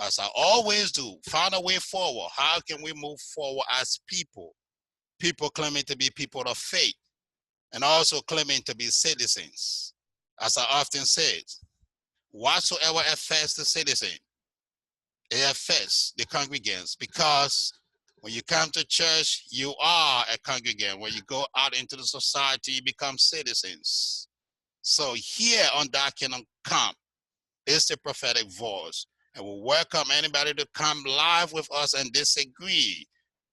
as I always do, find a way forward. How can we move forward as people? People claiming to be people of faith and also claiming to be citizens. As I often said, whatsoever affects the citizen, it affects the congregants, because when you come to church, you are a congregant. When you go out into the society, you become citizens. So here on Thy Kingdom Come is the prophetic voice. And we welcome anybody to come live with us and disagree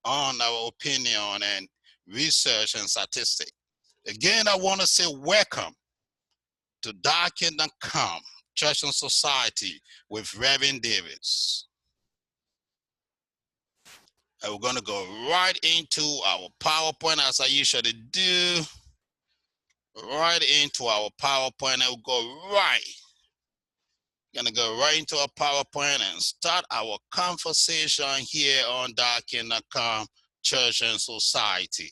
on our opinion and research and statistics. Again, I want to say welcome to Thy Kingdom Come, Church and Society with Reverend Davis. And we're going to go right into our PowerPoint as I usually do. Right into our PowerPoint, and we'll go right. Gonna go right into our PowerPoint and start our conversation here on Thy Kingdom Come, Church and Society.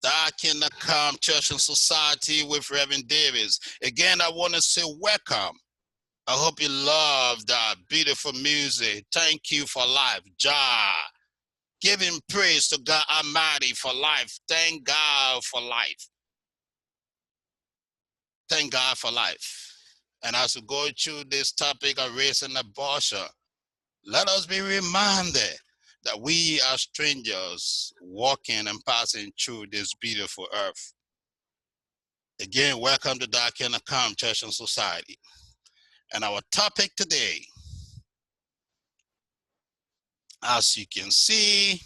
Thy Kingdom Come, Church and Society with Reverend Davis. Again, I want to say welcome. I hope you love that beautiful music. Thank you for life, Jah. Giving praise to God Almighty for life. Thank God for life. Thank God for life. And as we go through this topic of race and abortion, let us be reminded that we are strangers walking and passing through this beautiful earth. Again, welcome to Thy Kingdom Come, Church and Society. And our topic today, as you can see,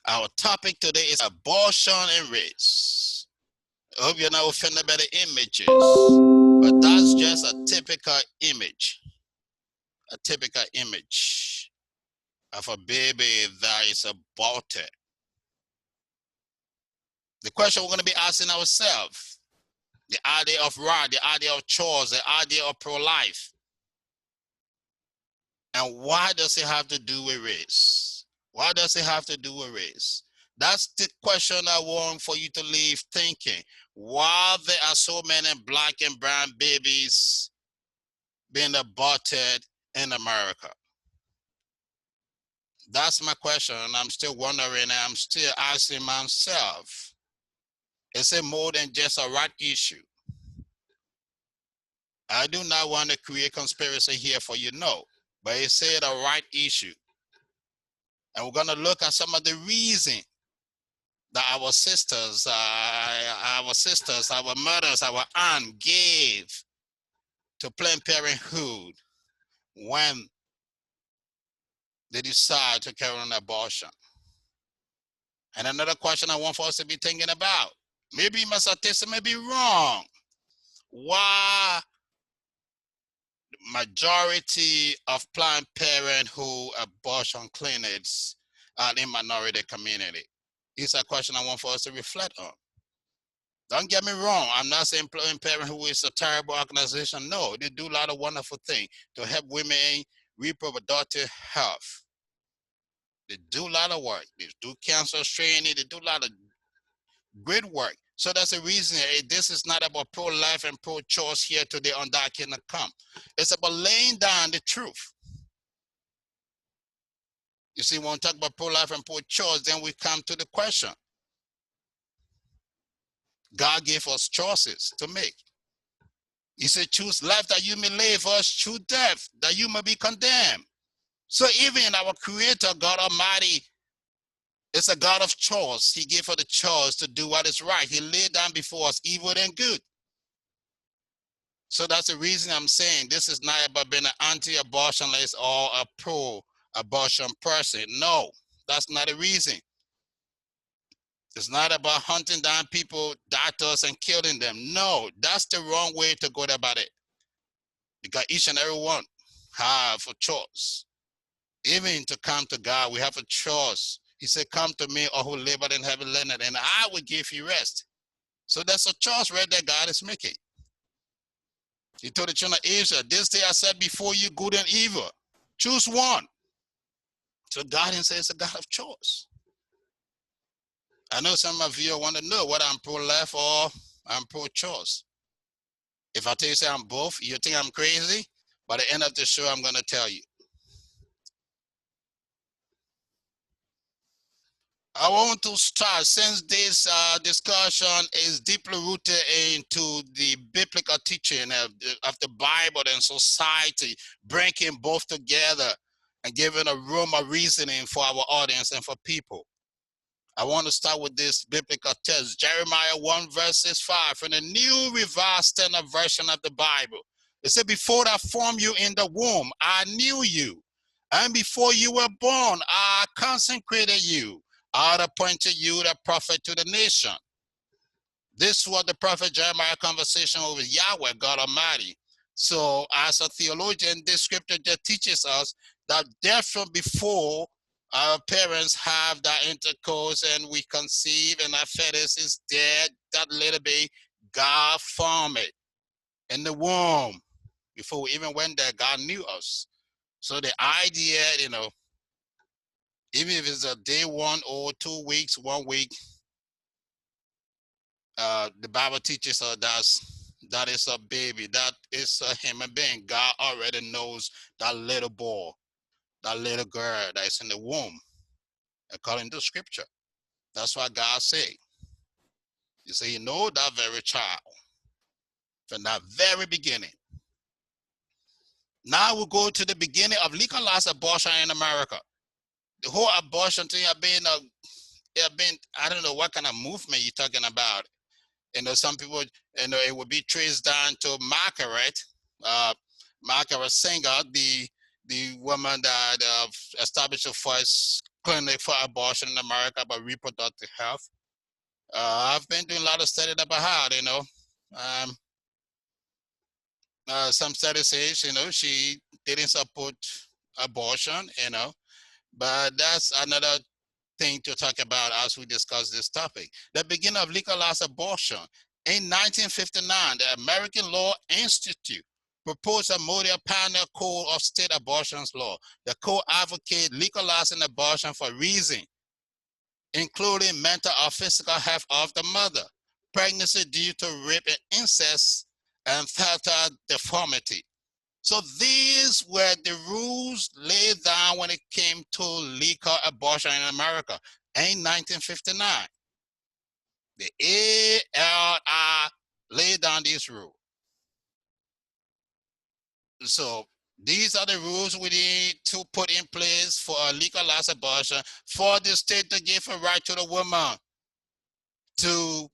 our topic today is abortion and race. I hope you're not offended by the images, but that's just a typical image of a baby that is aborted. The question we're going to be asking ourselves, the idea of right, the idea of choice, the idea of pro-life. And why does it have to do with race? Why does it have to do with race? That's the question I want for you to leave thinking. Why there are so many black and brown babies being aborted in America? That's my question, and I'm still wondering, and I'm still asking myself, is it more than just a right issue? I do not want to create conspiracy here for you, no, but it's said a right issue. And we're going to look at some of the reason that our sisters, our mothers, our aunt gave to Planned Parenthood when they decide to carry on abortion. And another question I want for us to be thinking about, maybe my statistic may be wrong. Why majority of Planned Parenthood abortion clinics are in minority community? It's a question I want for us to reflect on. Don't get me wrong. I'm not saying Planned Parenthood is a terrible organization. No, they do a lot of wonderful things to help women reproductive health. They do a lot of work. They do cancer screening. They do a lot of great work. So that's the reason this is not about pro-life and pro-choice here today on Thy Kingdom Come. It's about laying down the truth. You see, when we talk about pro-life and pro-choice, then we come to the question. God gave us choices to make. He said, choose life that you may live, or choose death that you may be condemned. So even our Creator, God Almighty, is a God of choice. He gave us the choice to do what is right. He laid down before us evil and good. So that's the reason I'm saying this is not about being an anti-abortionist or a pro-abortion person. No, that's not the reason. It's not about hunting down people, doctors, and killing them. No, that's the wrong way to go about it. Because each and every one have a choice. Even to come to God, we have a choice. He said, come to me, all who labor and heavy laden, and I will give you rest. So that's a choice right there God is making. He told the children of Israel, this day I set before you good and evil. Choose one. So God himself is a God of choice. I know some of you want to know whether I'm pro-life or I'm pro-choice. If I tell you say I'm both, you think I'm crazy? By the end of the show, I'm going to tell you. I want to start, since this discussion is deeply rooted into the biblical teaching of the Bible and society, bringing both together and giving a room of reasoning for our audience and for people. I want to start with this biblical text, Jeremiah 1 verses 5, from the New Revised Standard Version of the Bible. It said, before I formed you in the womb, I knew you. And before you were born, I consecrated you. I appointed you the prophet to the nation. This was the prophet Jeremiah conversation with Yahweh, God Almighty. So as a theologian, this scripture just teaches us that death from before our parents have that intercourse and we conceive and our fetus is dead, that little bit, God formed it in the womb. Before we even went there, God knew us. So the idea, even if it's a day 1 or 2 weeks, 1 week, the Bible teaches us that is a baby, that is a human being. God already knows that little boy, that little girl that is in the womb, according to scripture. That's what God said. You say, you know that very child from that very beginning. Now we'll go to the beginning of legalized abortion in America. The whole abortion thing have been, I don't know what kind of movement you're talking about. Some people, it would be traced down to Margaret, Margaret Sanger, the woman that established the first clinic for abortion in America about reproductive health. I've been doing a lot of studies about her, some studies say, she didn't support abortion, but that's another thing to talk about as we discuss this topic. The beginning of legalized abortion. In 1959, the American Law Institute proposed a model pioneer code of state abortions law. The code advocated legalizing abortion for reasons including mental or physical health of the mother, pregnancy due to rape and incest, and fetal deformity. So these were the rules laid down when it came to legal abortion in America in 1959. The ALI laid down these rules. So these are the rules we need to put in place for a legalized abortion, for the state to give a right to the woman to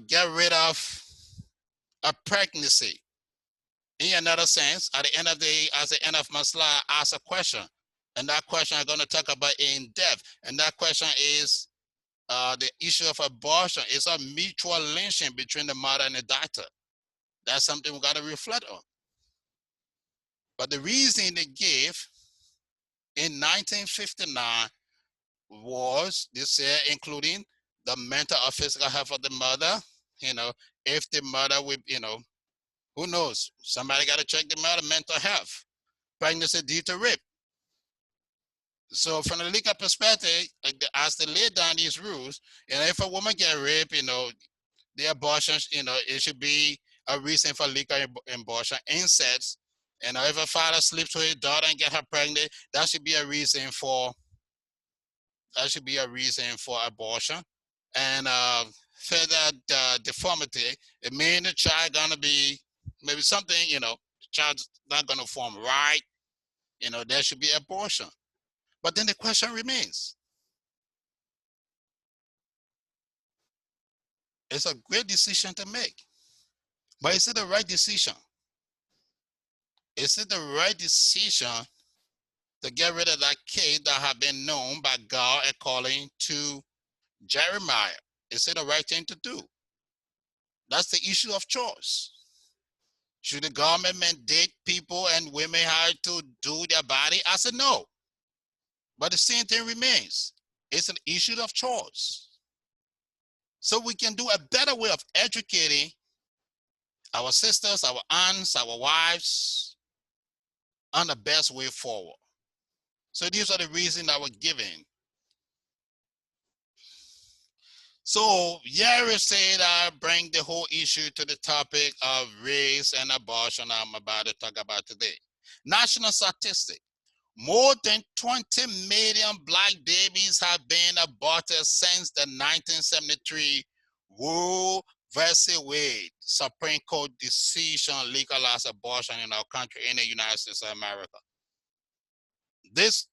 get rid of a pregnancy. In another sense, at the end of the day, as the end of my slide, I ask a question. And that question I'm going to talk about in depth. And that question is the issue of abortion. Is a mutual lynching between the mother and the doctor. That's something we got to reflect on. But the reason they gave in 1959 was, they said, including the mental or physical health of the mother. If the mother would, who knows? Somebody got to check the mother mental health. Pregnancy due to rape. So from the legal perspective, as they lay down these rules, if a woman get raped, the abortion, it should be a reason for legal abortion. Incest, if a father sleeps with his daughter and get her pregnant, that should be a reason for abortion. And further deformity, it means the child gonna be maybe something, the child's not gonna form right. There should be abortion. But then the question remains, it's a great decision to make. But is it the right decision? Is it the right decision to get rid of that kid that have been known by God according to Jeremiah? Is it the right thing to do? That's the issue of choice. Should the government mandate people and women how to do their body? I said no. But the same thing remains. It's an issue of choice. So we can do a better way of educating our sisters, our aunts, our wives on the best way forward. So these are the reasons I was giving. So Yeri said I bring the whole issue to the topic of race and abortion I'm about to talk about today. National statistic. More than 20 million black babies have been aborted since the 1973 Roe versus Wade Supreme Court decision legalized abortion in our country, in the United States of America. This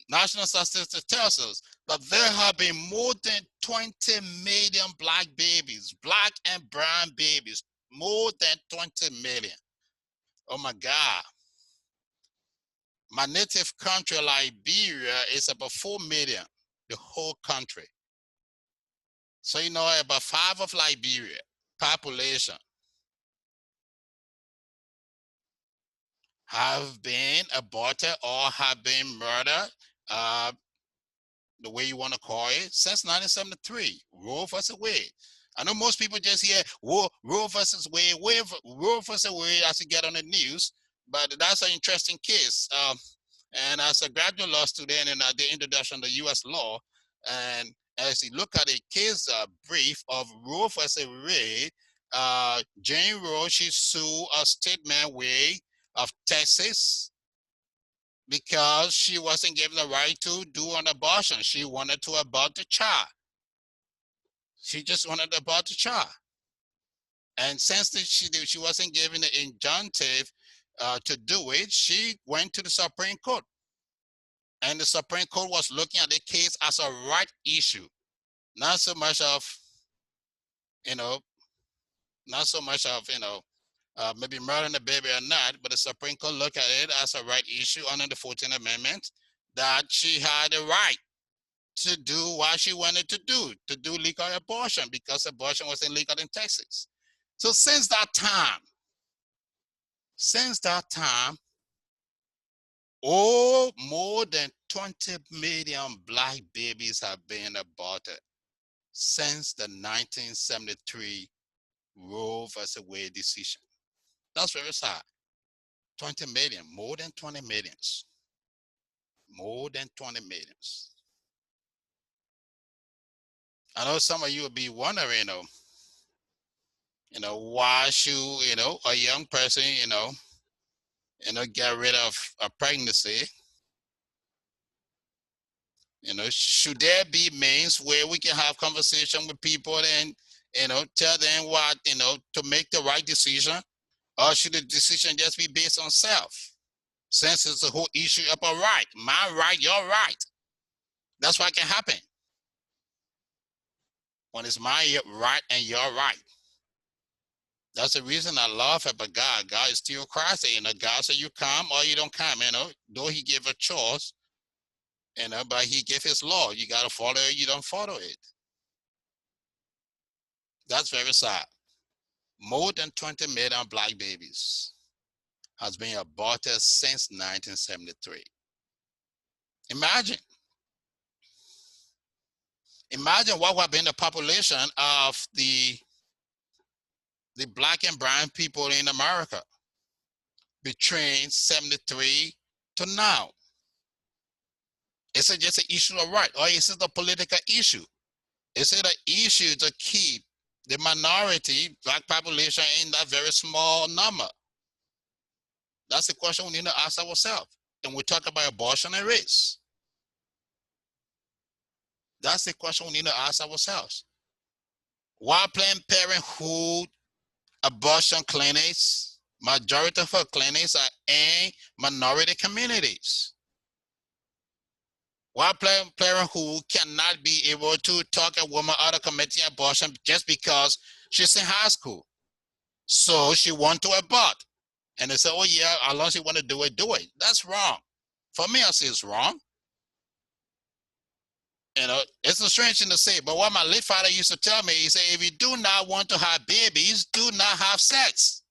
national statistics tells us that there have been more than 20 million black babies, black and brown babies, more than 20 million. Oh my God. My native country, Liberia, is about 4 million, the whole country. So, you know, about 5 of Liberia population have been aborted or have been murdered, the way you want to call it, since 1973, Roe versus Wade. I know most people just hear Roe versus Wade, Roe versus Wade as you get on the news, but that's an interesting case. And as a graduate law student in the introduction to U.S. law, and as you look at a case brief of Roe versus Wade, Jane Roe, she sued a Statement Way of Texas because she wasn't given the right to do an abortion. She wanted to abort the child. She just wanted to abort the child. And since she wasn't given the injunctive to do it, she went to the Supreme Court. And the Supreme Court was looking at the case as a right issue, not so much of, you know, not so much of, maybe murdering the baby or not, but the Supreme Court looked at it as a right issue under the 14th Amendment, that she had the right to do what she wanted to do legal abortion, because abortion was illegal in Texas. So since that time, more than 20 million black babies have been aborted since the 1973 Roe versus Wade decision. That's very sad. 20 million, more than 20 millions. More than 20 millions. I know some of you will be wondering, why should, a young person, get rid of a pregnancy? Should there be means where we can have conversation with people and, tell them what, to make the right decision? Or should the decision just be based on self? Since it's a whole issue about right, my right, your right. That's what can happen when it's my right and your right. That's the reason I love about God. God is still Christ. God said you come or you don't come, though he gave a choice, but he gave his law. You got to follow it, you don't follow it. That's very sad. More than 20 million black babies has been aborted since 1973. Imagine what would have been the population of the black and brown people in America between 73 to now. Is it just an issue of right, or is it a political issue? Is it an issue to keep the minority black population in that very small number? That's the question we need to ask ourselves. And we talk about abortion and race. That's the question we need to ask ourselves. Why Planned Parenthood abortion clinics, majority of our clinics are in minority communities? Why Planned Parenthood cannot be able to talk a woman out of committing abortion just because she's in high school? So she wants to abort. And they say, oh yeah, as long as you want to do it, do it. That's wrong. For me, I say it's wrong. It's a strange thing to say, but what my late father used to tell me, he said, if you do not want to have babies, do not have sex.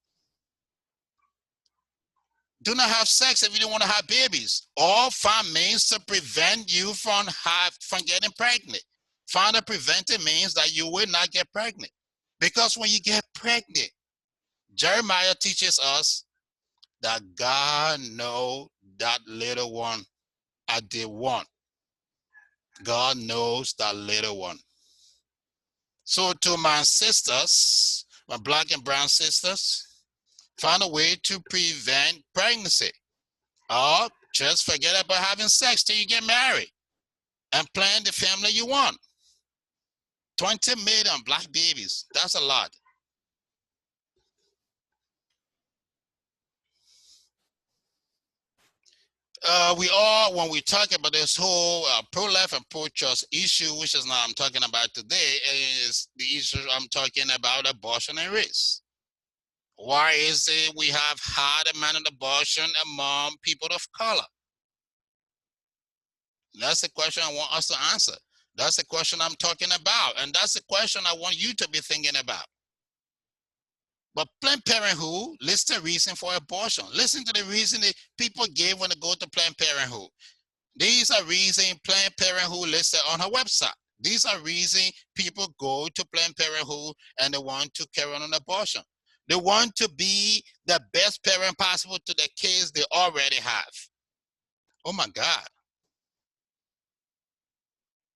Do not have sex if you don't want to have babies. Or find means to prevent you from getting pregnant. Find a preventive means that you will not get pregnant. Because when you get pregnant, Jeremiah teaches us that God knows that little one at day one. God knows that little one. So to my sisters, my black and brown sisters, find a way to prevent pregnancy. Or just forget about having sex till you get married and plan the family you want. 20 million black babies, that's a lot. We all, when we talk about this whole pro-life and pro-choice issue, which is now I'm talking about today, is the issue I'm talking about abortion and race. Why is it we have high demand of abortion among people of color? That's the question I want us to answer. That's the question I'm talking about. And that's the question I want you to be thinking about. But Planned Parenthood lists the reason for abortion. Listen to the reason that people gave when they go to Planned Parenthood. These are reasons Planned Parenthood listed on her website. These are reasons people go to Planned Parenthood and they want to carry on an abortion. They want to be the best parent possible to the kids they already have. Oh my God.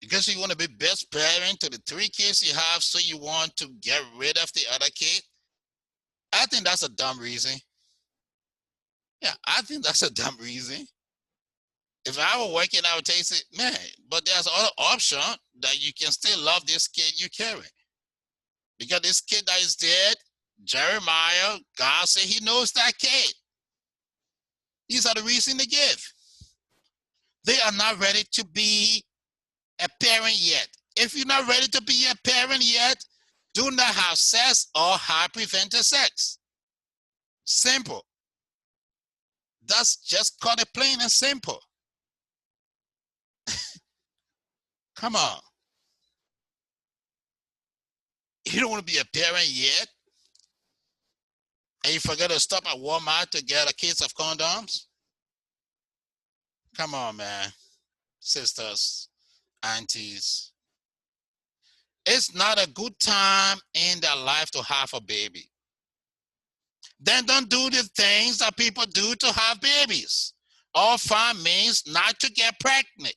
Because you want to be best parent to the 3 kids you have, so you want to get rid of the other kid? I think that's a dumb reason. Yeah, I think that's a dumb reason. If I were working, I would tell you, man, but there's other option that you can still love this kid you carry. Because this kid that is dead, Jeremiah, God said he knows that kid. These are the reasons they give. They are not ready to be a parent yet. If you're not ready to be a parent yet, do not have sex or have preventive sex. Simple. That's just called it plain and simple. Come on. You don't want to be a parent yet? And you forget to stop at Walmart to get a case of condoms? Come on, man. Sisters, aunties. It's not a good time in their life to have a baby. Then don't do the things that people do to have babies. Or find means not to get pregnant.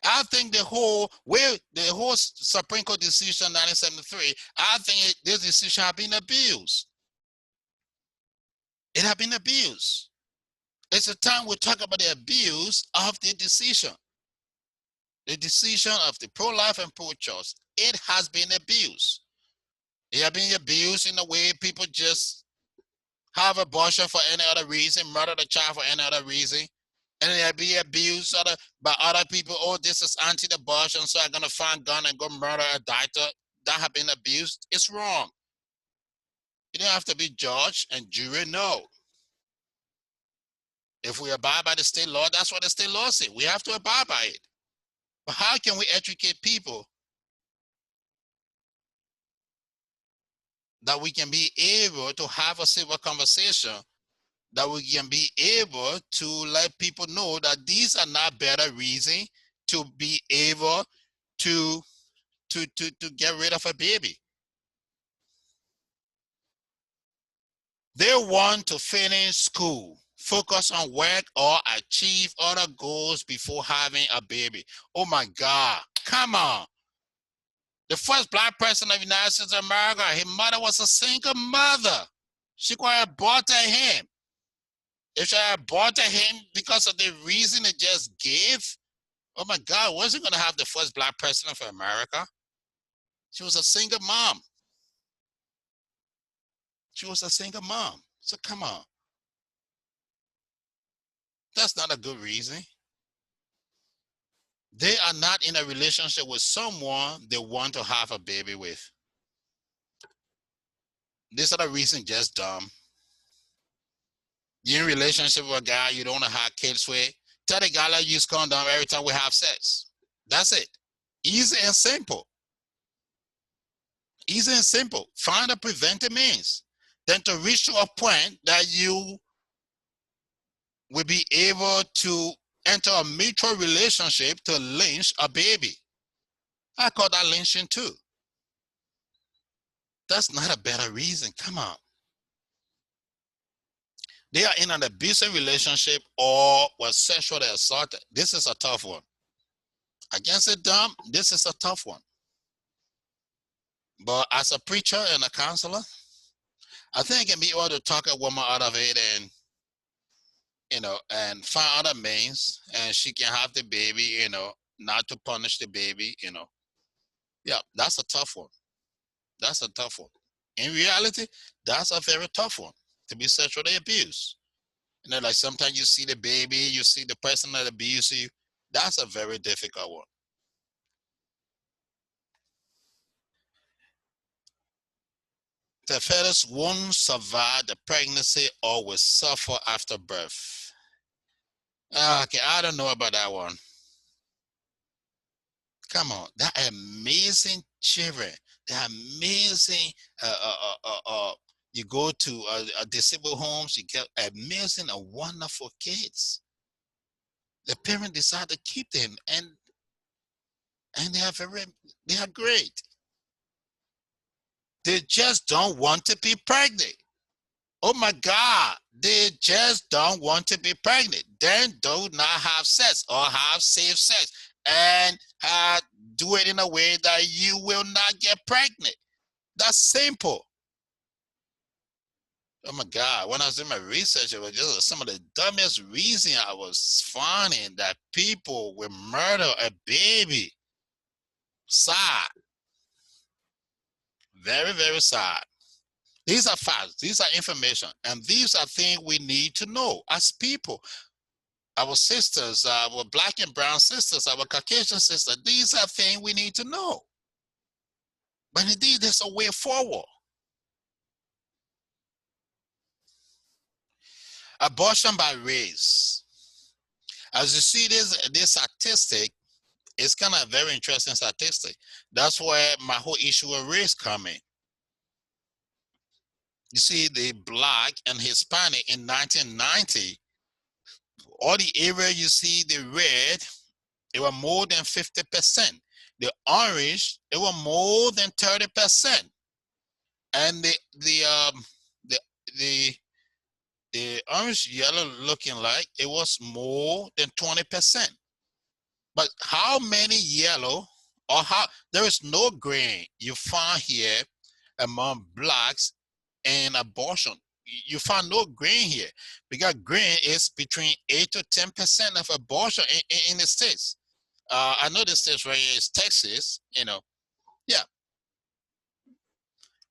I think the whole Supreme Court decision 1973, I think this decision has been abused. It has been abused. It's a time we talk about the abuse of the decision. The decision of the pro-life and pro-choice, it has been abused. It has been abused in a way people just have abortion for any other reason, murder the child for any other reason, and it be abused by other people. Oh, this is anti-abortion, so I'm gonna find gun and go murder a doctor. That have been abused. It's wrong. You don't have to be judge and jury. No. If we abide by the state law, that's what the state law says. We have to abide by it. But how can we educate people that we can be able to have a civil conversation, that we can be able to let people know that these are not better reasons to be able to get rid of a baby? They want to finish school, focus on work, or achieve other goals before having a baby. Oh my God, come on. The first black person of the United States of America, his mother was a single mother. She could have aborted him. If she had aborted him because of the reason it just gave, oh my God, wasn't going to have the first black president of America. She was a single mom. She was a single mom. So come on. That's not a good reason. They are not in a relationship with someone they want to have a baby with. This other reason just dumb. You're in a relationship with a guy you don't want to have kids with. Tell the guy, use condom every time we have sex. That's it. Easy and simple. Easy and simple. Find a preventive means. Then to reach to a point that you will be able to enter a mutual relationship to lynch a baby. I call that lynching too. That's not a better reason. Come on. They are in an abusive relationship or were sexually assaulted. This is a tough one. Against the dumb, this is a tough one. But as a preacher and a counselor, I think it can be able to talk a woman out of it and, and find other means, and she can have the baby, not to punish the baby, Yeah, that's a tough one. That's a tough one. In reality, that's a very tough one, to be sexually abused. Like sometimes you see the baby, you see the person that abused you. That's a very difficult one. The fetus won't survive the pregnancy or will suffer after birth. Okay, I don't know about that one. Come on, that amazing children, they're amazing. You go to disabled homes, you get amazing and wonderful kids. The parents decide to keep them, and they are great. They just don't want to be pregnant. Oh my God, they just don't want to be pregnant. Then do not have sex or have safe sex and do it in a way that you will not get pregnant. That's simple. Oh my God, when I was doing my research, it was just some of the dumbest reason I was finding that people will murder a baby. Sad. Very, very sad. These are facts. These are information. And these are things we need to know as people. Our sisters, our black and brown sisters, our Caucasian sisters, these are things we need to know. But indeed, there's a way forward. Abortion by race. As you see this statistic, it's kind of a very interesting statistic. That's where my whole issue of race comes in. You see, the black and Hispanic in 1990, all the area you see the red, it was more than 50%. The orange, it was more than 30%. And the orange yellow looking like it was more than 20%. But how many yellow or how there is no green you find here among blacks and abortion? You find no green here because green is between 8 to 10% of abortion in the States. I know the states right here is Texas, yeah.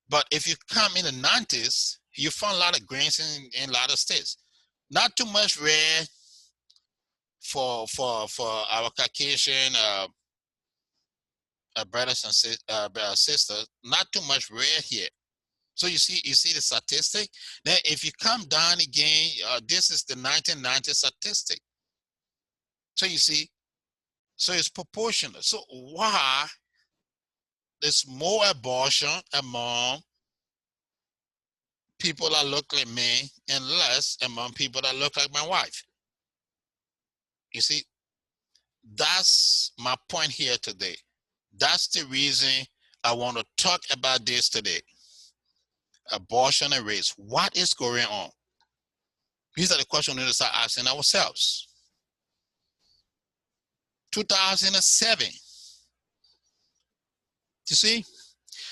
But if you come in the 90s, you find a lot of greens in a lot of states. Not too much red for our Caucasian brothers and sisters. Not too much red here. So you see the statistic. Then if you come down again, this is the 1990 statistic. So you see, so it's proportional. So why there's more abortion among people that look like me and less among people that look like my wife? You see, that's my point here today. That's the reason I want to talk about this today. Abortion and race. What is going on? These are the questions we need to start asking ourselves. 2007. You see?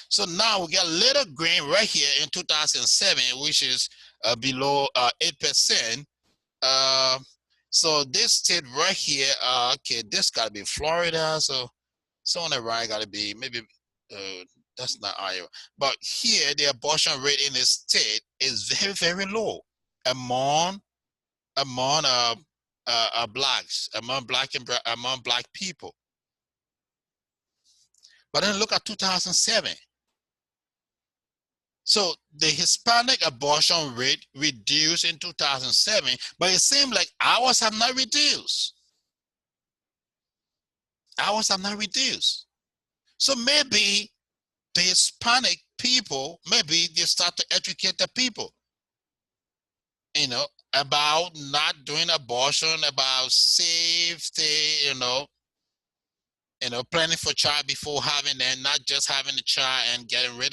So now we got a little green right here in 2007, which is below 8%. So this state right here, okay, this got to be Florida. So on the right got to be maybe, that's not Iowa. But here, the abortion rate in this state is very, very low among blacks, among black people. But then look at 2007. So the Hispanic abortion rate reduced in 2007, but it seems like ours have not reduced. Ours have not reduced. So maybe the Hispanic people, maybe they start to educate the people, about not doing abortion, about safety, planning for child before having them, not just having the child and getting rid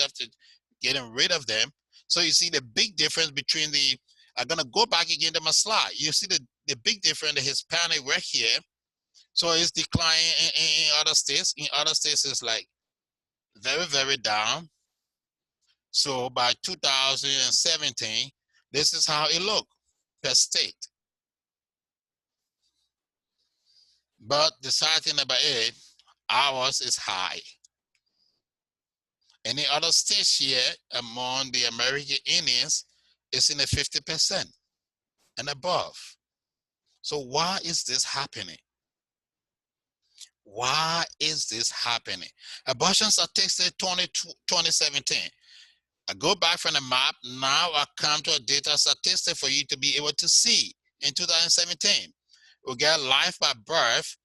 of them. So you see the big difference between I'm gonna go back again to my slide. You see the big difference, the Hispanic right here. So it's declining in other states. In other states, it's like very, very down. So by 2017, this is how it looked per state. But the sad thing about it, ours is high. Any other states here among the American Indians is in the 50% and above. So why is this happening? Why is this happening? Abortion statistics 2017. I go back from the map. Now I come to a data statistic for you to be able to see. In 2017, we get life by birth.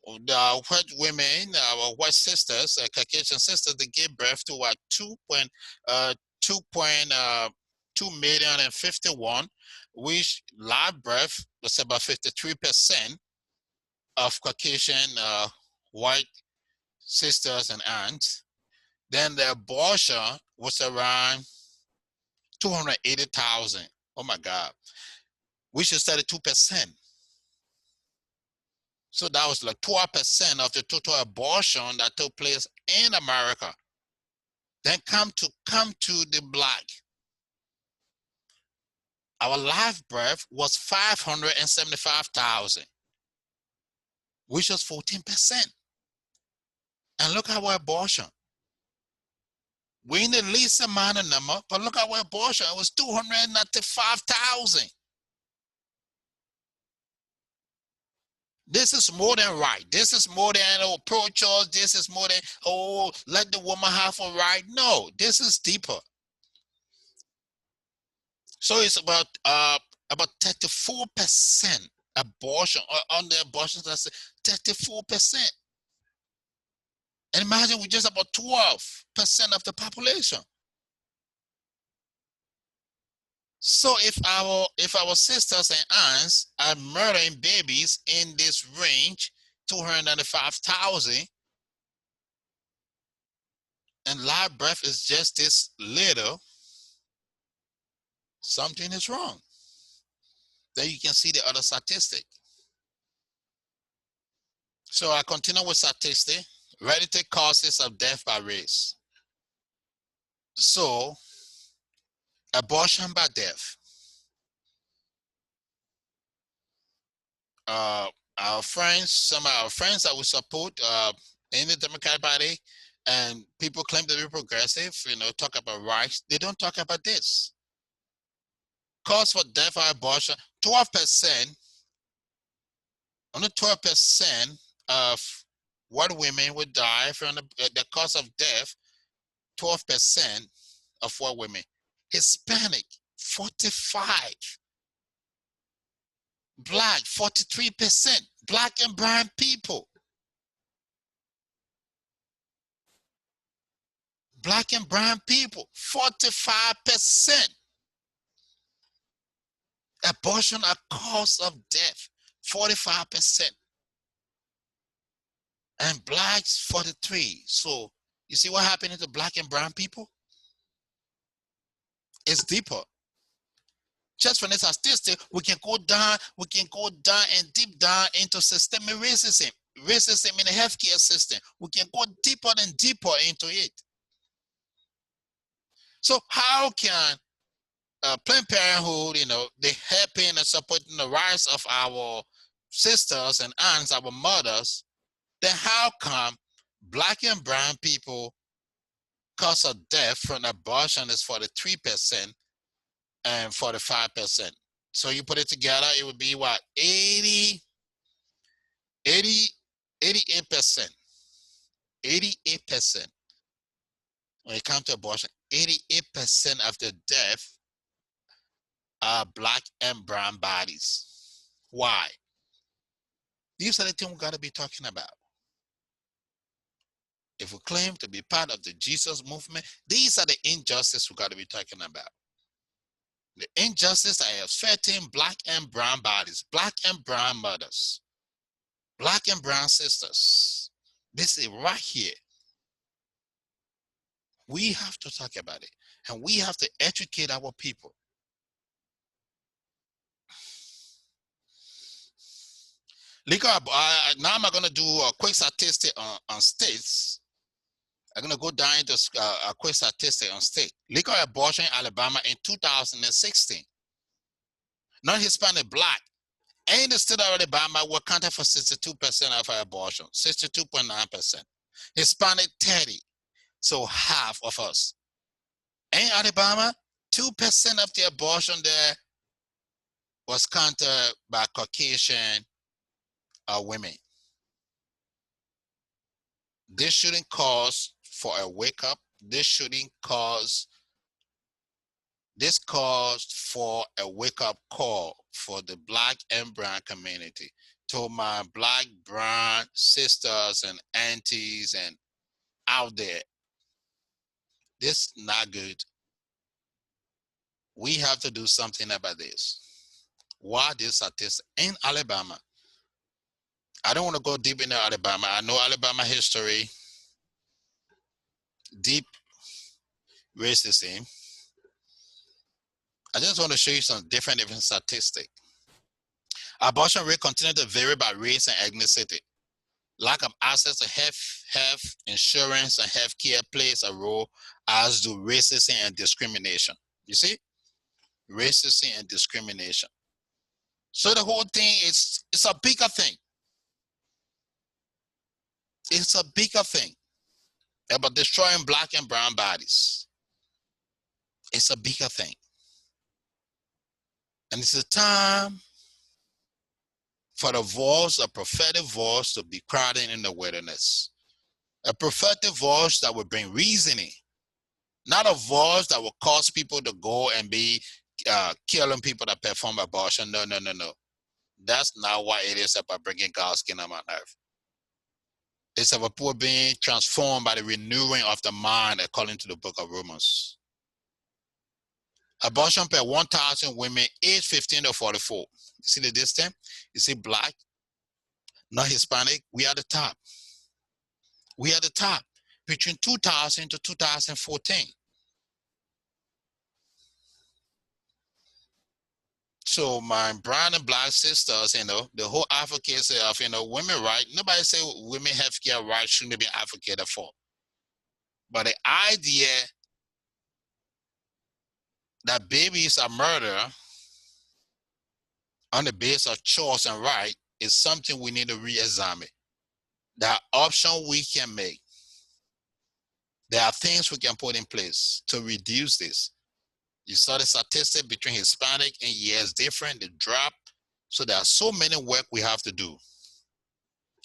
The white women, our white sisters, Caucasian sisters, they gave birth to what 2.2 million and 51, which live birth was about 53% of Caucasian white sisters and aunts. Then the abortion was around 280,000. Oh my God, which is 32%. So that was like 12% of the total abortion that took place in America. Then come to the black. Our live birth was 575,000, which was 14%. And look at our abortion. We're in the least amount of number, but look at our abortion. It was 295,000. This is more than right. This is more than pro-choice. This is more than, let the woman have a right. No, this is deeper. So it's about 34% abortion, on the abortions, that's 34%. And imagine we're just about 12% of the population. So if our sisters and aunts are murdering babies in this range, 295,000, and live birth is just this little, something is wrong. Then you can see the other statistic. So I continue with statistic. Relative causes of death by race. So abortion by death. Our friends, some of our friends that we support in the Democratic Party, and people claim to be progressive, talk about rights. They don't talk about this. Cause for death or abortion, 12%, only 12% of white women would die from the cause of death, 12% of white women. Hispanic, 45%. Black, 43%. Black and brown people. Black and brown people, 45%. Abortion a cause of death, 45%. And blacks, 43%. So you see what happened to black and brown people? It's deeper. Just from this statistic, we can go down and deep down into systemic racism in the healthcare system. We can go deeper and deeper into it. So how can Planned Parenthood, they helping and supporting the rights of our sisters and aunts, our mothers, then how come black and brown people cause of death from abortion is 43% and 45%? So you put it together, it would be what, 88%. 88%. When it comes to abortion, 88% of the death are black and brown bodies. Why? These are the things we got to be talking about. If we claim to be part of the Jesus movement, these are the injustices we got to be talking about. The injustice that is affecting black and brown bodies, black and brown mothers, black and brown sisters. This is right here. We have to talk about it, and we have to educate our people. Now I'm going to do a quick statistic on states. I'm going to go down into a quick statistic on state. Legal abortion in Alabama in 2016. Non-Hispanic Black in the state of Alabama were accounted for 62% of our abortion, 62.9%. Hispanic 30, so half of us. In Alabama, 2% of the abortion there was counted by Caucasian women. This shouldn't cause for a wake up. This caused for a wake up call for the Black and brown community. To my Black, brown sisters and aunties and out there, this is not good. We have to do something about this. Why this statistic in Alabama? I don't want to go deep into Alabama. I know Alabama history, deep racism. I just want to show you some different statistics. Abortion rate continue to vary by race and ethnicity. Lack of access to health insurance and health care plays a role, as do racism and discrimination. You see? Racism and discrimination. So the whole thing is, it's a bigger thing. It's a bigger thing about destroying Black and brown bodies. It's a bigger thing. And it's a time for the voice, a prophetic voice, to be crowding in the wilderness. A prophetic voice that will bring reasoning. Not a voice that will cause people to go and be killing people that perform abortion. No. That's not what it is about bringing God's kingdom on earth. It's about people being transformed by the renewing of the mind, according to the book of Romans. Abortion per 1,000 women age 15 to 44. You see the distance? You see Black, not Hispanic. We are the top. We are the top between 2000 to 2014. So my brown and Black sisters, the whole advocacy of, women rights, nobody say women health care rights shouldn't be advocated for. But the idea that babies are murdered on the basis of choice and right is something we need to re-examine. There are options we can make. There are things we can put in place to reduce this. You saw the statistic between Hispanic and yes, different, the drop. So there are so many work we have to do.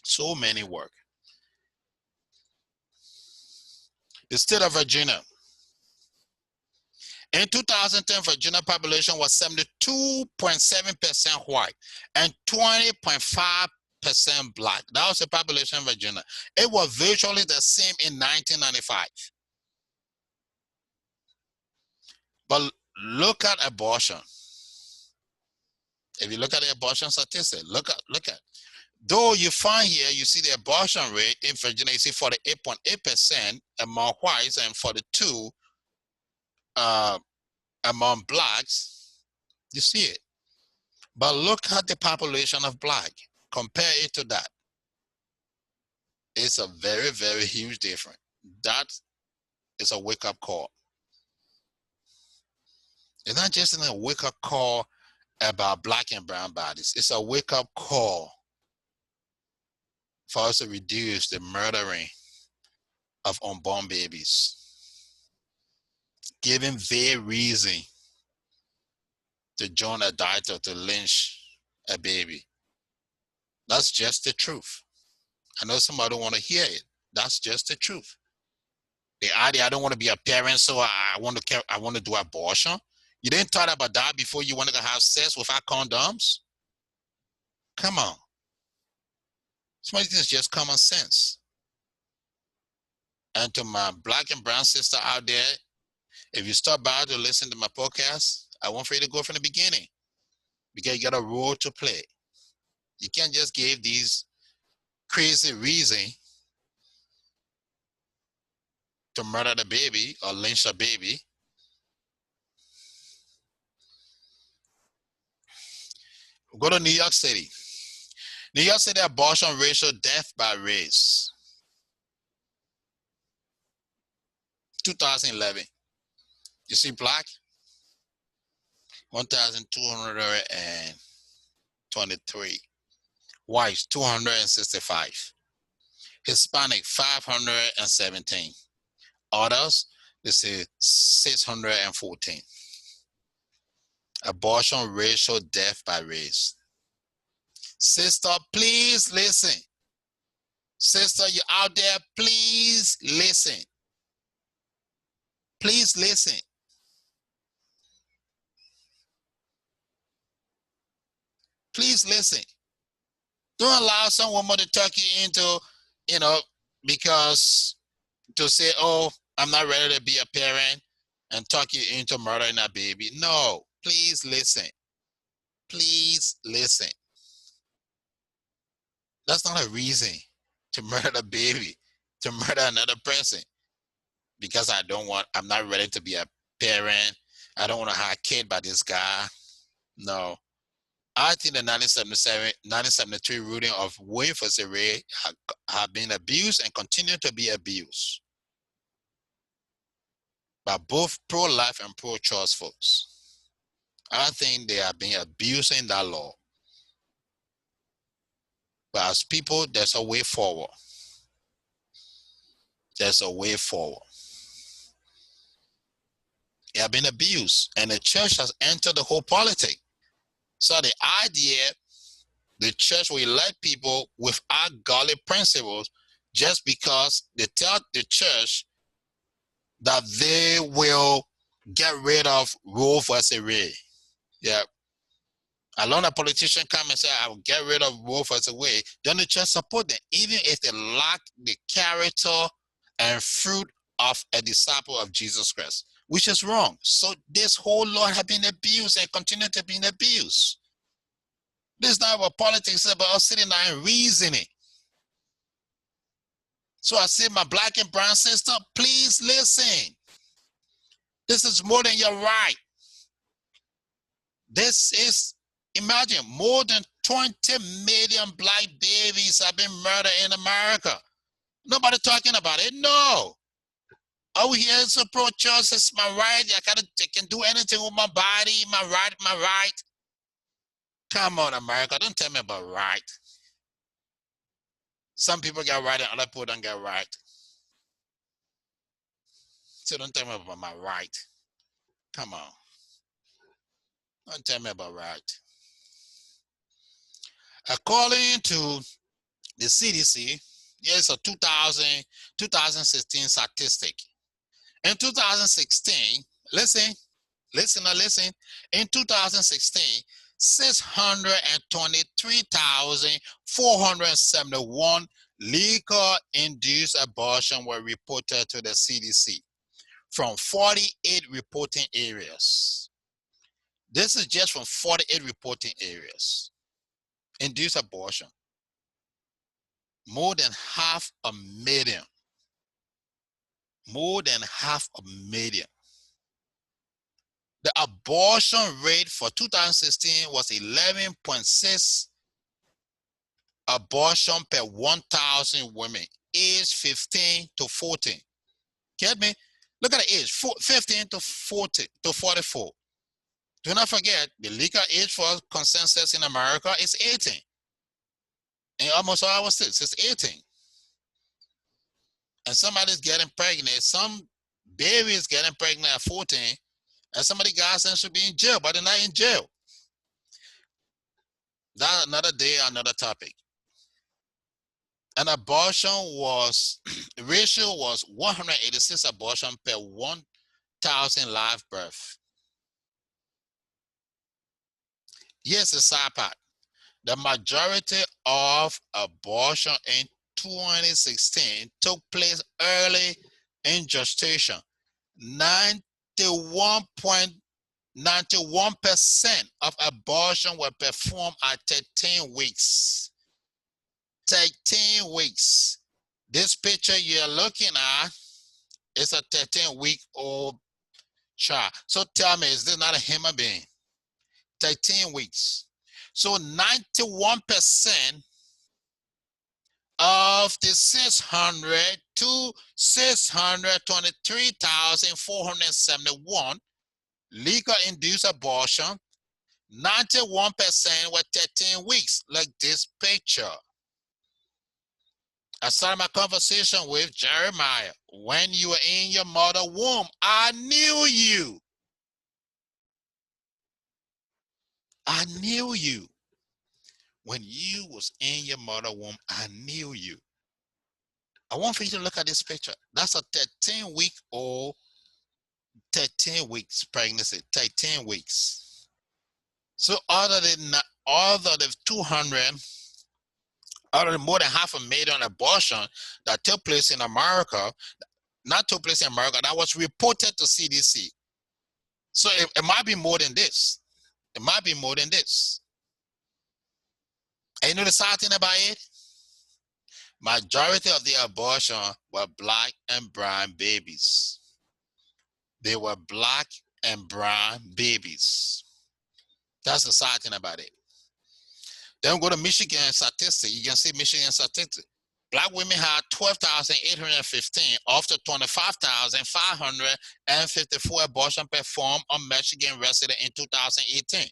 So many work. The state of Virginia. In 2010, Virginia population was 72.7% white and 20.5% Black. That was the population in Virginia. It was virtually the same in 1995. But look at abortion. If you look at the abortion statistic, look at. Though you find here, you see the abortion rate in Virginia, you see 48.8% among whites and 42 among Blacks. You see it. But look at the population of Black. Compare it to that. It's a very, very huge difference. That is a wake-up call. It's not just a wake-up call about Black and brown bodies. It's a wake-up call for us to reduce the murdering of unborn babies. Giving their reason to join a doctor to lynch a baby. That's just the truth. I know somebody don't want to hear it. That's just the truth. The idea, I don't want to be a parent, so I want to do abortion. You didn't thought about that before you wanted to have sex without condoms? Come on. Some of this is just common sense. And to my Black and brown sister out there, if you stop by to listen to my podcast, I want for you to go from the beginning, because you got a role to play. You can't just give these crazy reasons to murder the baby or lynch a baby. Go to New York City. New York City abortion ratio, death by race. 2011. You see black? 1,223. Whites, 265. Hispanic, 517. Others, this is 614. Abortion ratio, death by race. Sister, please listen. Sister, you out there, please listen. Please listen. Please listen. Don't allow some woman to talk you into, because to say, oh, I'm not ready to be a parent and talk you into murdering a baby. No, please listen. Please listen. That's not a reason to murder a baby, to murder another person. Because I'm not ready to be a parent. I don't want to have a kid by this guy. No. I think the 1973 ruling of Roe v. Wade have been abused and continue to be abused by both pro-life and pro-choice folks. I think they have been abusing that law. But as people, there's a way forward. There's a way forward. It has been abused, and the church has entered the whole politics. So the idea, the church will elect people without godly principles just because they tell the church that they will get rid of Roe v. Wade. Yeah. Along a politician come and say, I will get rid of Roe v. Wade, then the church support them, even if they lack the character and fruit of a disciple of Jesus Christ, which is wrong. So this whole law has been abused and continue to be abused. This is not about politics, it's about us sitting down and reasoning. So I say, my black and brown sister, please listen. This is more than your right. This is, imagine, more than 20 million black babies have been murdered in America. Nobody talking about it, no. Oh, here's a pro-choice, it's my right. I can do anything with my body, my right. Come on, America, don't tell me about right. Some people get right and other people don't get right. So don't tell me about my right. Come on. Don't tell me about right. According to the CDC, here's a 2016 statistic. In 2016, listen. In 2016, 623,471 legal-induced abortions were reported to the CDC from 48 reporting areas. This is just from 48 reporting areas. Induced abortion. More than 500,000. More than 500,000. The abortion rate for 2016 was 11.6 abortion per 1,000 women, aged 15 to 14. Get me? Look at the age, 15 to 44. Do not forget, the legal age for consensus in America is 18. In almost all our states, it's 18. And somebody's getting pregnant, some baby is getting pregnant at 14, and somebody guys should be in jail, but they're not in jail. That's another day, another topic. An abortion ratio was 186 abortion per 1,000 live birth. Here's the sad part. The majority of abortion in 2016 took place early in gestation. 91% of abortion were performed at 13 weeks. 13 weeks. This picture you're looking at is a 13-week-old child. So tell me, is this not a human being? 13 weeks. So 91% of the 600 to 623,471 legal induced abortion, 91% were 13 weeks, like this picture. I started my conversation with Jeremiah. When you were in your mother's womb, I knew you. I knew you. When you was in your mother's womb, I knew you. I want for you to look at this picture. That's a 13-week-old, 13 weeks pregnancy, 13 weeks. So other than 200, other than more than 500,000 abortions that took place in America, not took place in America, that was reported to CDC. So it might be more than this. It might be more than this. And you know the sad thing about it? Majority of the abortion were black and brown babies. They were black and brown babies. That's the sad thing about it. Then we go to Michigan statistics. You can see Michigan statistics. Black women had 12,815 of the 25,554 abortions performed on Michigan residents in 2018.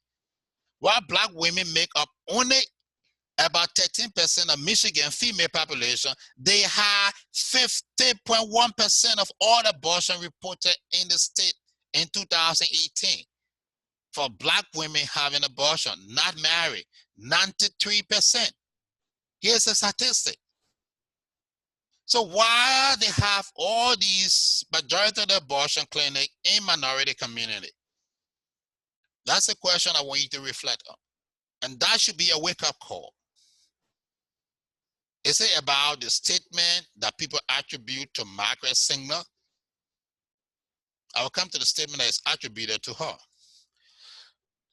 While black women make up only about 13% of Michigan female population, they had 50.1% of all abortion reported in the state in 2018. For black women having abortion, not married, 93%. Here's a statistic. So why they have all these majority of the abortion clinic in minority community? That's a question I want you to reflect on. And that should be a wake-up call. Is it about the statement that people attribute to Margaret Sanger? I will come to the statement that is attributed to her.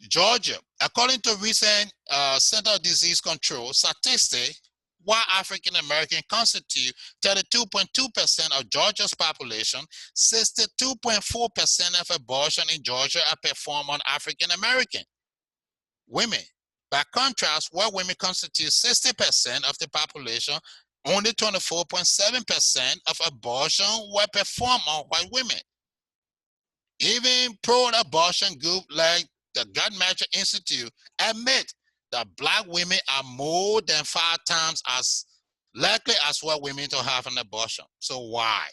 Georgia, according to recent Center of Disease Control statistics, while African American constitute 32.2% of Georgia's population, 62.4% of abortion in Georgia are performed on African American women. By contrast, while women constitute 60% of the population, only 24.7% of abortion were performed on white women. Even pro-abortion groups like the Guttmacher Institute admit that black women are more than 5 times as likely as white women to have an abortion. So why?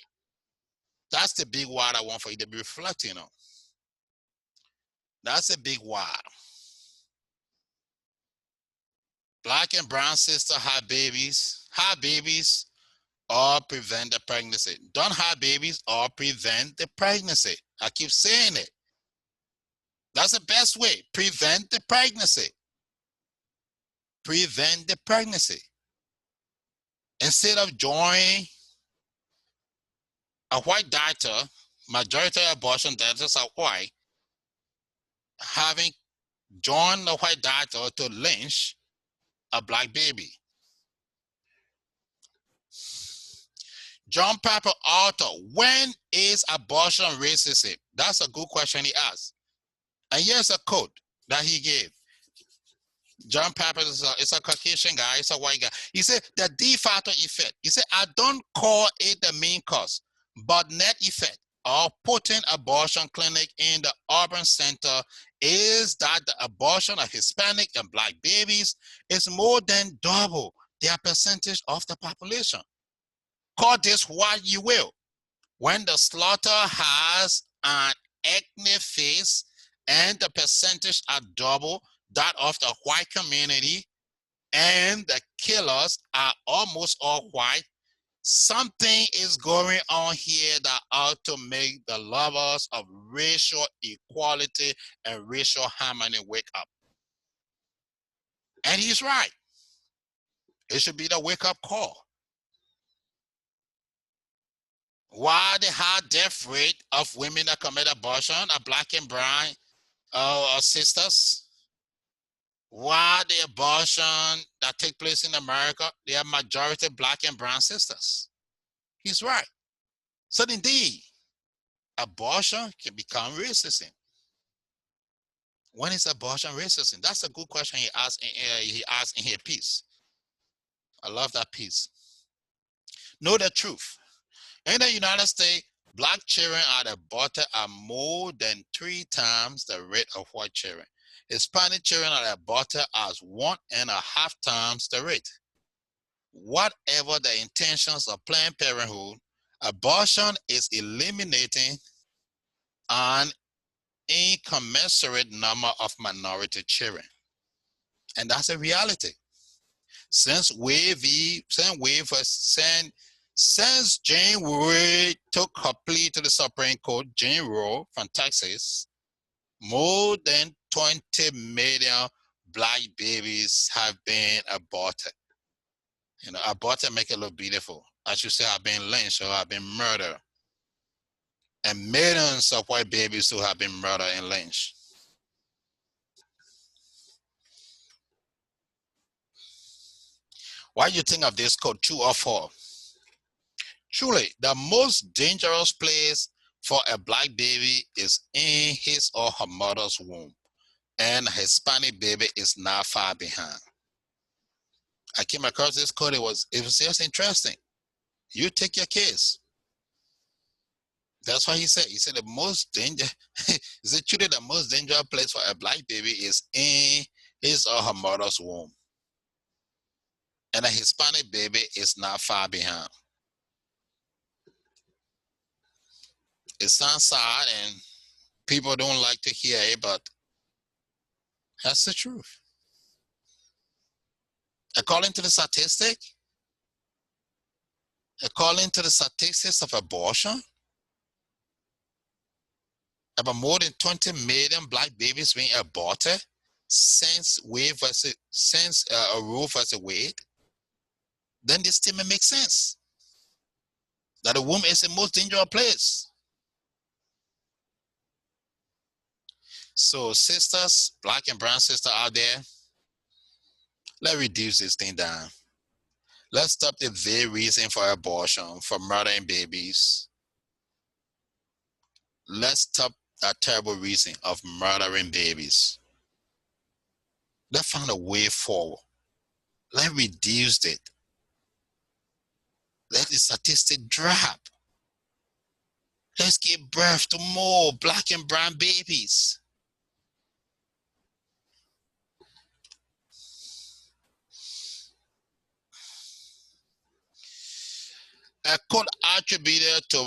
That's the big why I want for you to be reflecting on. That's a big why. Black and brown sisters have babies or prevent the pregnancy. Don't have babies or prevent the pregnancy. I keep saying it. That's the best way. Prevent the pregnancy. Prevent the pregnancy. Instead of joining a white doctor, majority of abortion doctors are white, having joined the white doctor to lynch a black baby. John Piper author, when is abortion racism? That's a good question he asked. And here's a quote that he gave. John Piper is a Caucasian guy, it's a white guy. He said, the de facto effect. He said, I don't call it the main cause, but net effect of putting abortion clinic in the urban center is that the abortion of Hispanic and black babies is more than double their percentage of the population. Call this what you will. When the slaughter has an ethnic face and the percentage are double that of the white community and the killers are almost all white, something is going on here that ought to make the lovers of racial equality and racial harmony wake up. And he's right. It should be the wake-up call. Why the high death rate of women that commit abortion are black and brown sisters? Why the abortion that take place in America, they are majority black and brown sisters? He's right. So indeed, abortion can become racism. When is abortion racism? That's a good question he asked in his piece. I love that piece. Know the truth. In the United States, black children are aborted at more than 3 times the rate of white children. Hispanic children are aborted as 1.5 times the rate. Whatever the intentions of Planned Parenthood, abortion is eliminating an incommensurate number of minority children. And that's a reality. Since Jane Roe took her plea to the Supreme Court, Jane Roe from Texas, more than 20 million black babies have been aborted. You know, aborted make it look beautiful. I should say have been lynched or have been murdered. And millions of white babies who have been murdered and lynched. What do you think of this code, true or false? Truly, the most dangerous place for a black baby is in his or her mother's womb, and a Hispanic baby is not far behind. I came across this code, it was just interesting. You take your case. That's what he said. He said the most danger, is it truly the most dangerous place for a black baby is in his or her mother's womb, and a Hispanic baby is not far behind. It sounds sad and people don't like to hear it, but that's the truth. According to the statistics of abortion, about more than 20 million black babies being aborted since Roe versus Wade, then this statement makes sense. That the womb is the most dangerous place. So sisters, black and brown sisters out there, let's reduce this thing down. Let's stop the very reason for abortion, for murdering babies. Let's stop that terrible reason of murdering babies. Let's find a way forward. Let's reduce it. Let the statistic drop. Let's give birth to more black and brown babies. A quote attributed to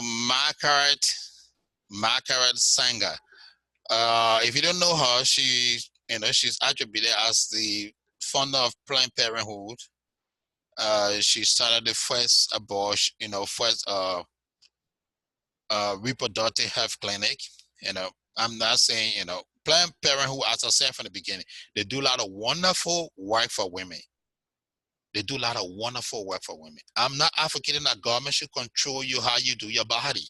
Margaret Sanger. If you don't know her, she's attributed as the founder of Planned Parenthood. She started the first abortion, reproductive health clinic. I'm not saying, Planned Parenthood, as I said from the beginning, they do a lot of wonderful work for women. I'm not advocating that government should control you how you do your body.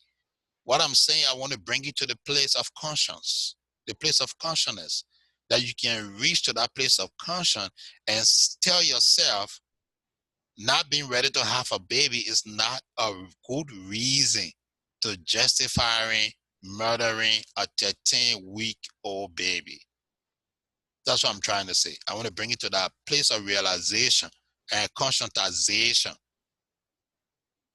What I'm saying, I want to bring you to the place of conscience, the place of consciousness, that you can reach to that place of conscience and tell yourself, not being ready to have a baby is not a good reason to justifying murdering a 13-week-old baby. That's what I'm trying to say. I want to bring you to that place of realization and conscientization.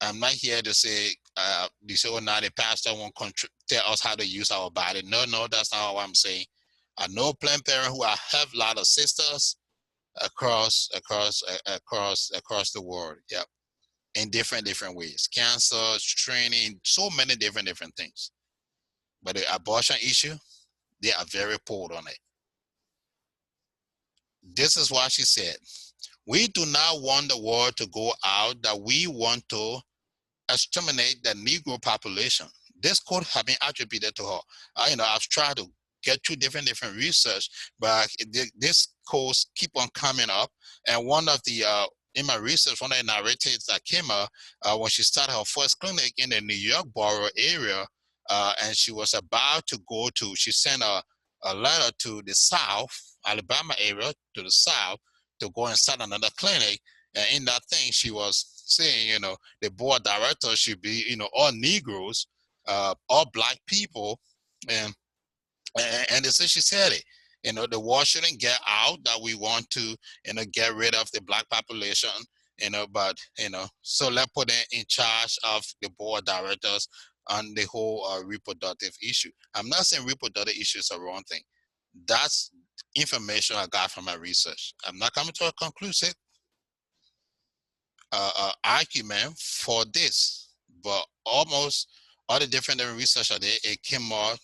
I'm not here to say, now the pastor won't tell us how to use our body. No, that's not what I'm saying. I know Planned Parenthood, I have a lot of sisters across the world. Yep. In different ways. Cancer, training, so many different things. But the abortion issue, they are very poor on it. This is what she said. We do not want the world to go out that we want to exterminate the Negro population. This quote has been attributed to her. I've tried to get through different research, but this quotes keep on coming up. And one of the in my research, one of the narratives that came up when she started her first clinic in the New York borough area, and she was about to go to, she sent a letter to the South, Alabama area, to the South, to go and start another clinic. And in that thing, she was saying, the board director should be, all Negroes, all black people, and so she said it. The war shouldn't get out that we want to, get rid of the black population. but so let's put them in charge of the board of directors on the whole reproductive issue. I'm not saying reproductive issue is a wrong thing. That's information I got from my research. I'm not coming to a conclusive argument for this, but almost all the different research I did, it came out,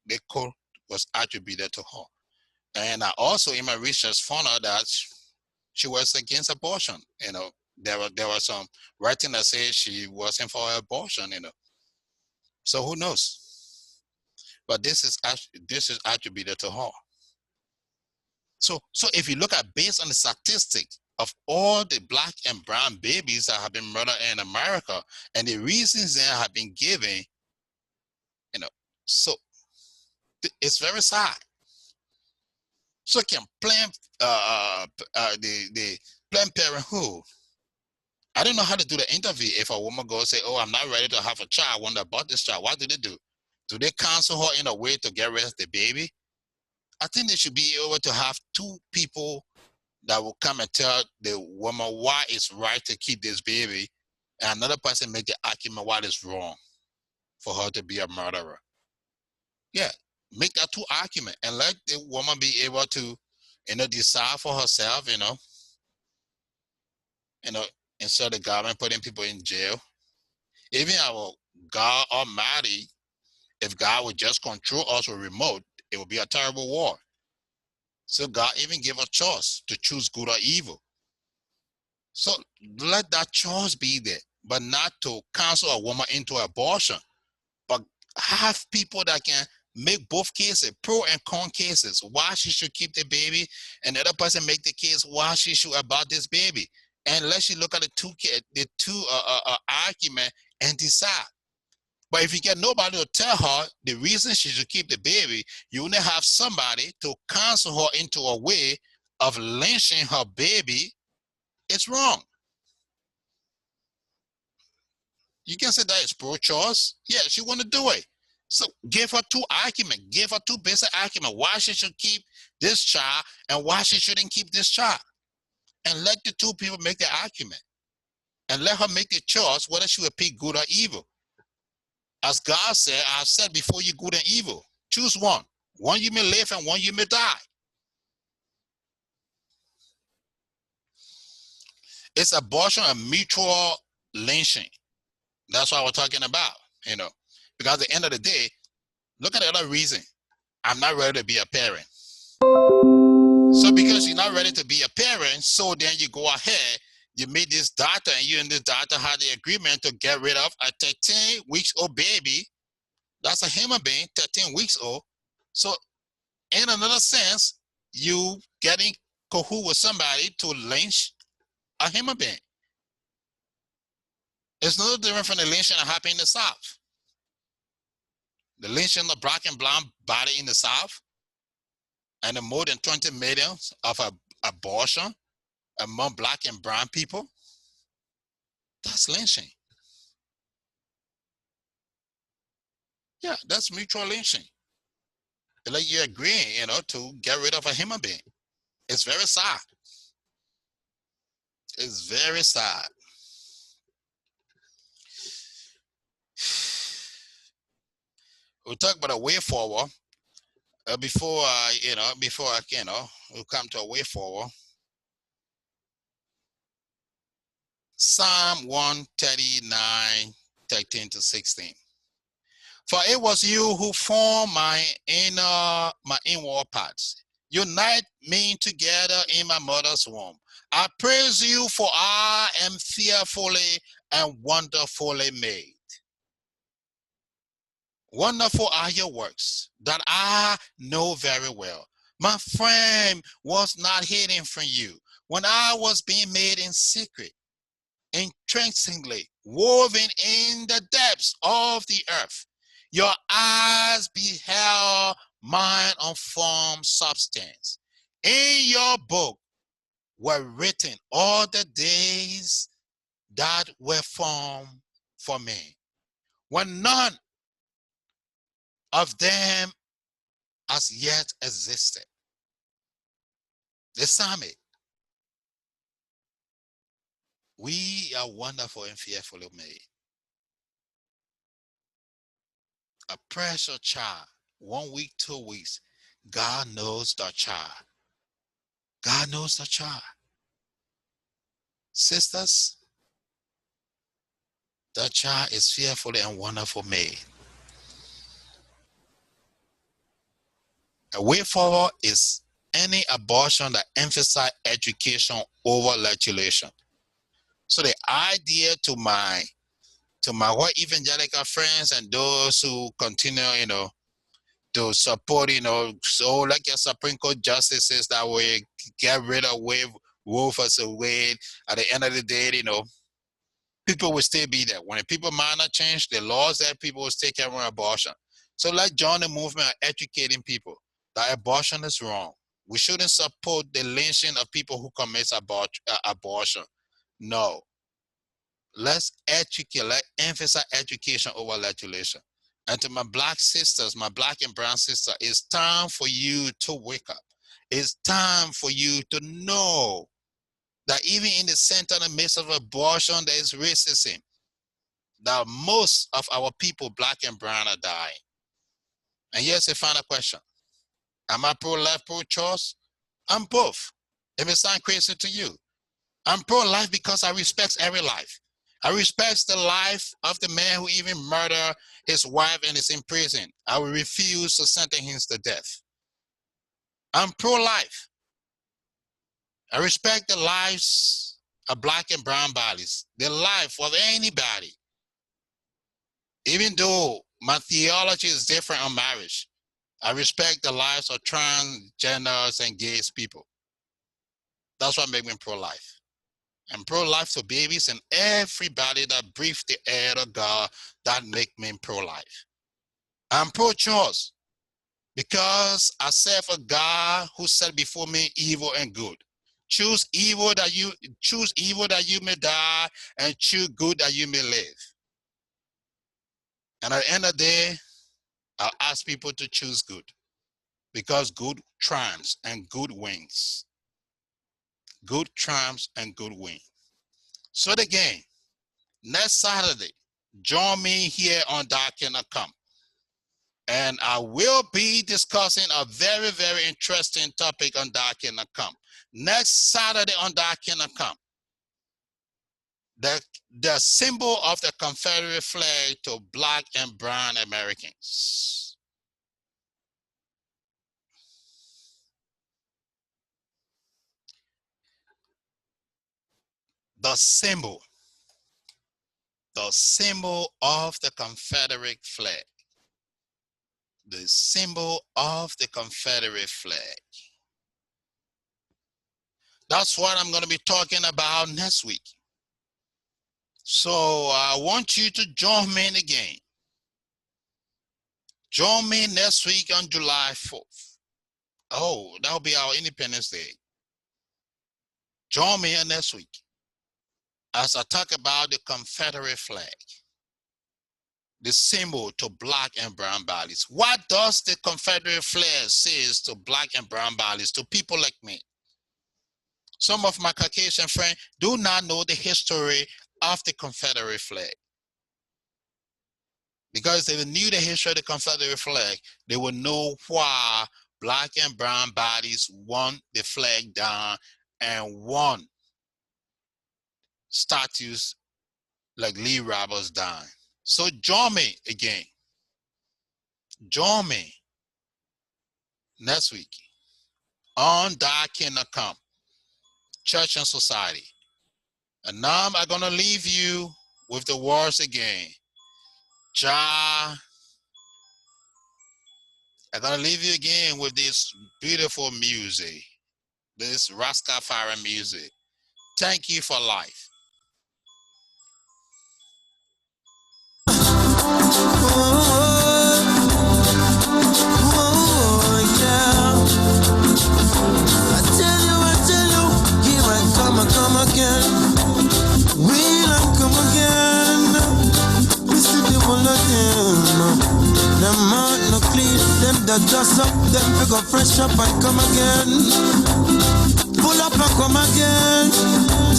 the code was attributed to her. And I also in my research found out that she was against abortion. There was some writing that said she wasn't for abortion. So who knows? But this is attributed to her. So if you look at based on the statistics of all the black and brown babies that have been murdered in America and the reasons that have been given, so it's very sad. So can Planned the Planned Parenthood, I don't know how to do the interview if a woman goes say, oh, I'm not ready to have a child, I wonder about this child. What do they do? Do they counsel her in a way to get rid of the baby? I think they should be able to have two people that will come and tell the woman why it's right to keep this baby, and another person make the argument why it's wrong for her to be a murderer. Yeah, make that two argument and let the woman be able to, decide for herself, instead of the government putting people in jail. Even our God Almighty, if God would just control us with remote, it would be a terrible war. So God even gave a choice to choose good or evil. So let that choice be there, but not to counsel a woman into abortion, but have people that can make both cases, pro and con cases, why she should keep the baby, and the other person make the case why she should about this baby. And let you look at the two argument and decide. But if you get nobody to tell her the reason she should keep the baby, you only have somebody to counsel her into a way of lynching her baby. It's wrong. You can say that it's pro-choice. Yeah, she want to do it. So give her two arguments. Give her two basic arguments why she should keep this child and why she shouldn't keep this child. And let the two people make the argument. And let her make the choice whether she will pick good or evil. As God said, I've said before you good and evil. Choose one. One you may live and one you may die. It's abortion and mutual lynching. That's what we're talking about, Because at the end of the day, look at the other reason. I'm not ready to be a parent. So because you're not ready to be a parent, so then you go ahead, you meet this doctor, and you and this doctor had the agreement to get rid of a 13 weeks old baby. That's a human being, 13 weeks old. So in another sense, you getting cahoot with somebody to lynch a human being. It's no different from the lynching that happened in the South. The lynching of black and brown body in the South, and the more than 20 million of abortion among black and brown people, that's lynching. Yeah, that's mutual lynching. It's like you're agreeing, to get rid of a human being. It's very sad. It's very sad. We'll talk about a way forward. Before we'll come to a way forward. Psalm 139, 13 to 16. For it was you who formed my inward parts. Unite me together in my mother's womb. I praise you, for I am fearfully and wonderfully made. Wonderful are your works that I know very well. My frame was not hidden from you when I was being made in secret, intrinsically woven in the depths of the earth. Your eyes beheld mine unformed substance. In your book were written all the days that were formed for me, when none of them as yet existed. The psalmist We are wonderful and fearfully made. A precious child, 1 week, 2 weeks, God knows the child. God knows the child. Sisters, the child is fearfully and wonderful made. A way forward is any abortion that emphasizes education over legislation. So the idea to my white evangelical friends and those who continue, to support, so like your Supreme Court justices that way, get rid of Roe versus Wade. At the end of the day, people will still be there. When the people might not change, the laws that people will still carry on abortion. So let's join the movement of educating people that abortion is wrong. We shouldn't support the lynching of people who commit abortion. No. Let's educate, let's emphasize education over legislation. And to my black sisters, my black and brown sister, it's time for you to wake up. It's time for you to know that even in the center and the midst of abortion, there is racism. That most of our people, black and brown, are dying. And here's a final question. Am I pro-life, pro-choice? I'm both. It may sound crazy to you. I'm pro-life because I respect every life. I respect the life of the man who even murdered his wife and is in prison. I will refuse to sentence him to death. I'm pro-life. I respect the lives of black and brown bodies, the life of anybody. Even though my theology is different on marriage, I respect the lives of transgenders and gays people. That's what makes me pro-life. I'm pro-life to babies and everybody that breathes the air of God. That make me pro-life. I'm pro-choice because I serve a God who set before me evil and good. Choose evil that you may die, and choose good that you may live. And at the end of the day, I'll ask people to choose good, because good triumphs and good wins. Good triumphs and good wins. So again, next Saturday, join me here on Thou Cannot Come. And I will be discussing a very, very interesting topic on Thou Cannot Come. Next Saturday on Thou Cannot Come. The symbol of the Confederate flag to black and brown Americans. The symbol of the Confederate flag. The symbol of the Confederate flag. That's what I'm going to be talking about next week. So I want you to join me again. Join me next week on July 4th. Oh, that'll be our Independence Day. Join me next week as I talk about the Confederate flag, the symbol to black and brown bodies. What does the Confederate flag say to black and brown bodies, to people like me? Some of my Caucasian friends do not know the history of the Confederate flag. Because if they knew the history of the Confederate flag, they would know why black and brown bodies want the flag down and want statues like Lee Roberts down. So join me again. Join me next week on Thou Cannot Come, Church and Society. And now I'm going to leave you with the words again. Jah, I'm going to leave you again with this beautiful music, this Rastafari music. Thank you for life. Come again, we'll come again. We see the one of them, them heart no clean, them the dust up, then we go fresh up and come again. Pull up and come again.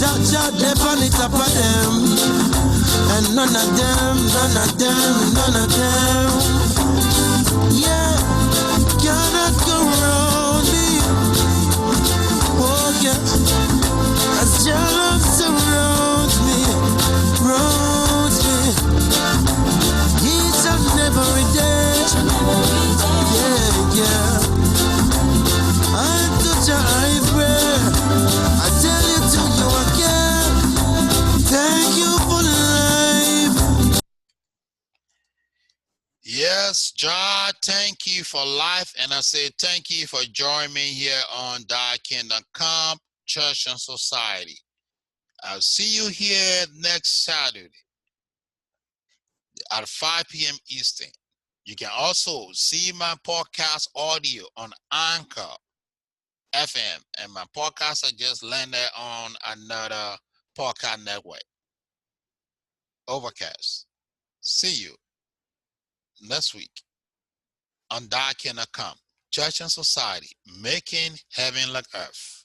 Jah, they on the top of them. And none of them, none of them, none of them. Yeah, cannot go around me. Oh yeah, as Jah love surrounds me, round me. Each and every day. Yeah, yeah. I touch your eye prayer. I tell it to you again. Thank you for life. Yes, Jah, thank you for life. And I say thank you for joining me here on Thy Kingdom Come Church and Society. I'll see you here next Saturday at 5 p.m. Eastern. You can also see my podcast audio on Anchor FM, and my podcast are just landed on another podcast network, Overcast. See you next week on Thy Kingdom Come Church and Society, making heaven like earth.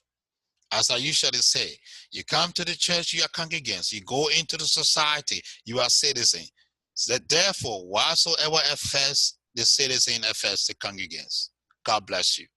As I usually say, you come to the church, you are congregants. You go into the society, you are citizens. So therefore, whatsoever affects the citizen affects the congregants. God bless you.